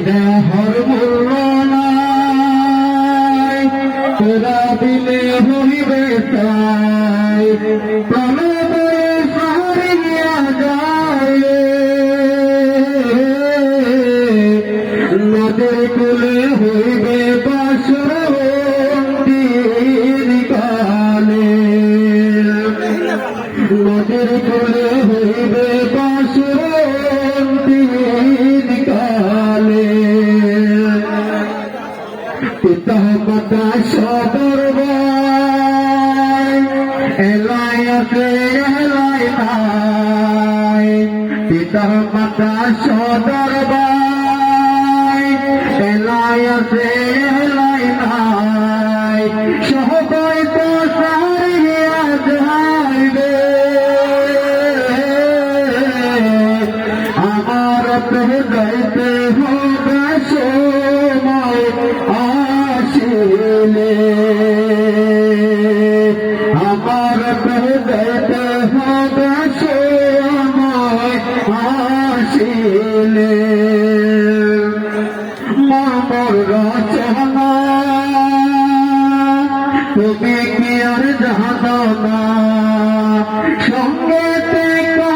দেহর মূল্য নাই, তোরা দিলে হইবে তাই, প্রণবে হারিয়া যায়। নদের কুলে হইবে বাসন্তীর কালে, নদের কুলে হইবে বাসন্তীর কালে। পিতা মাতা সদরবাই এলাই আছে এলাই নাই, পিতা মাতা সদরবাই এলাই আছে এলাই নাই, সবাই তো সারিয়া যাইবে। আমার হৃদয়তে হবে সময় আসিলে, আমার হৃদয়তে হবে সময় আসিলে। মামর রাজা